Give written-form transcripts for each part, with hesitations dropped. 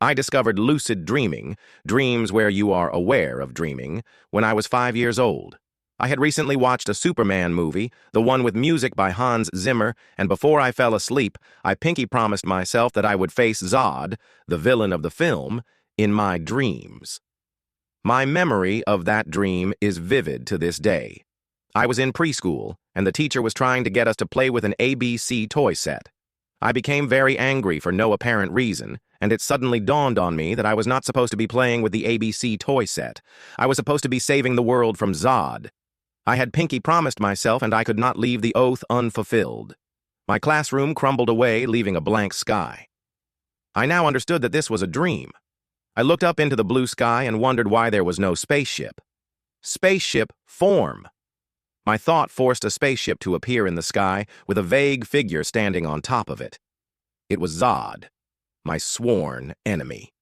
I discovered lucid dreaming, dreams where you are aware of dreaming, when I was 5 years old. I had recently watched a Superman movie, the one with music by Hans Zimmer, and before I fell asleep, I pinky promised myself that I would face Zod, the villain of the film, in my dreams. My memory of that dream is vivid to this day. I was in preschool, and the teacher was trying to get us to play with an ABC toy set. I became very angry for no apparent reason, and it suddenly dawned on me that I was not supposed to be playing with the ABC toy set. I was supposed to be saving the world from Zod. I had pinky promised myself, and I could not leave the oath unfulfilled. My classroom crumbled away, leaving a blank sky. I now understood that this was a dream. I looked up into the blue sky and wondered why there was no spaceship. Spaceship form. My thought forced a spaceship to appear in the sky with a vague figure standing on top of it. It was Zod, my sworn enemy.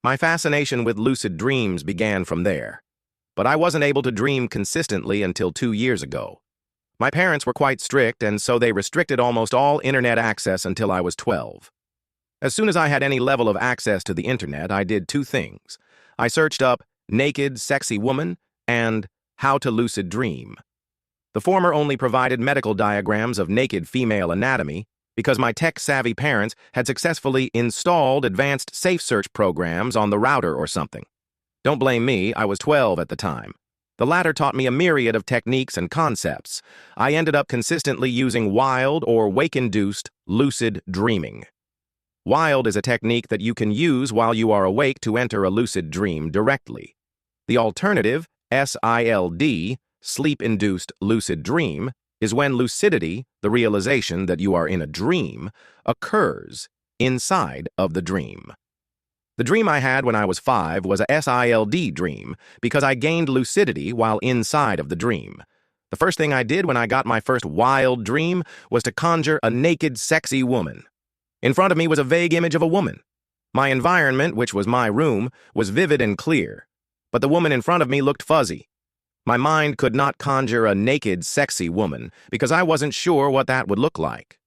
My fascination with lucid dreams began from there, but I wasn't able to dream consistently until 2 years ago. My parents were quite strict, and so they restricted almost all internet access until I was 12. As soon as I had any level of access to the internet, I did two things. I searched up naked, sexy woman and how to lucid dream. The former only provided medical diagrams of naked female anatomy because my tech-savvy parents had successfully installed advanced safe search programs on the router or something. Don't blame me, I was 12 at the time. The latter taught me a myriad of techniques and concepts. I ended up consistently using wild or wake-induced lucid dreaming. Wild is a technique that you can use while you are awake to enter a lucid dream directly. The alternative, SILD, sleep-induced lucid dream, is when lucidity, the realization that you are in a dream, occurs inside of the dream. The dream I had when I was 5 was a SILD dream because I gained lucidity while inside of the dream. The first thing I did when I got my first wild dream was to conjure a naked, sexy woman. In front of me was a vague image of a woman. My environment, which was my room, was vivid and clear, but the woman in front of me looked fuzzy. My mind could not conjure a naked, sexy woman because I wasn't sure what that would look like.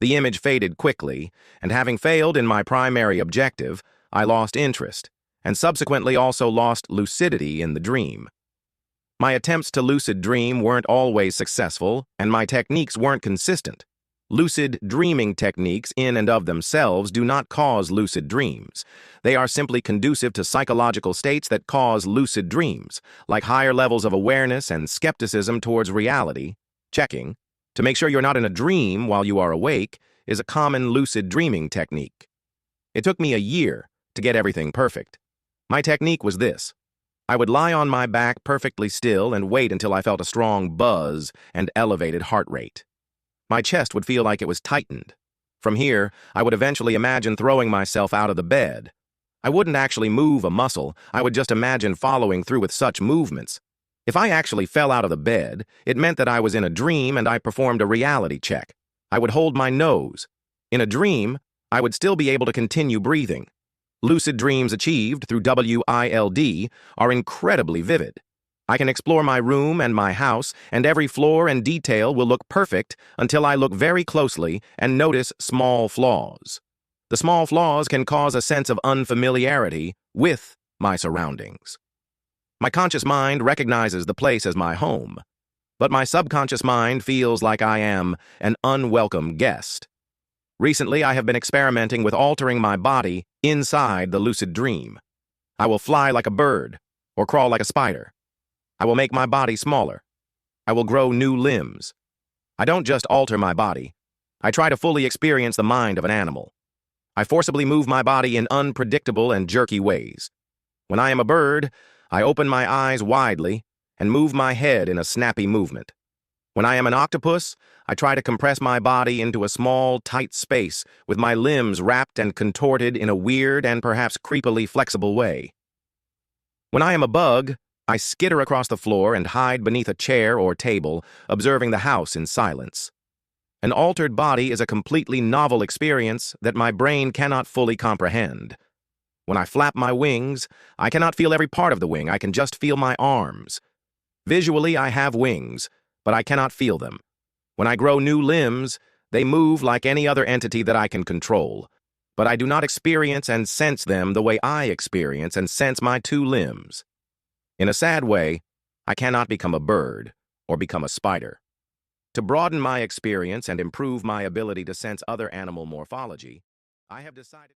The image faded quickly, and having failed in my primary objective, I lost interest, and subsequently also lost lucidity in the dream. My attempts to lucid dream weren't always successful, and my techniques weren't consistent. Lucid dreaming techniques in and of themselves do not cause lucid dreams. They are simply conducive to psychological states that cause lucid dreams, like higher levels of awareness and skepticism towards reality. Checking to make sure you're not in a dream while you are awake is a common lucid dreaming technique. It took me a year to get everything perfect. My technique was this. I would lie on my back perfectly still and wait until I felt a strong buzz and elevated heart rate. My chest would feel like it was tightened. From here, I would eventually imagine throwing myself out of the bed. I wouldn't actually move a muscle, I would just imagine following through with such movements. If I actually fell out of the bed, it meant that I was in a dream and I performed a reality check. I would hold my nose. In a dream, I would still be able to continue breathing. Lucid dreams achieved through WILD are incredibly vivid. I can explore my room and my house, and every floor and detail will look perfect until I look very closely and notice small flaws. The small flaws can cause a sense of unfamiliarity with my surroundings. My conscious mind recognizes the place as my home, but my subconscious mind feels like I am an unwelcome guest. Recently, I have been experimenting with altering my body inside the lucid dream. I will fly like a bird or crawl like a spider. I will make my body smaller. I will grow new limbs. I don't just alter my body. I try to fully experience the mind of an animal. I forcibly move my body in unpredictable and jerky ways. When I am a bird, I open my eyes widely and move my head in a snappy movement. When I am an octopus, I try to compress my body into a small, tight space with my limbs wrapped and contorted in a weird and perhaps creepily flexible way. When I am a bug, I skitter across the floor and hide beneath a chair or table, observing the house in silence. An altered body is a completely novel experience that my brain cannot fully comprehend. When I flap my wings, I cannot feel every part of the wing, I can just feel my arms. Visually, I have wings, but I cannot feel them. When I grow new limbs, they move like any other entity that I can control. but I do not experience and sense them the way I experience and sense my two limbs. In a sad way, I cannot become a bird or become a spider. To broaden my experience and improve my ability to sense other animal morphology, I have decided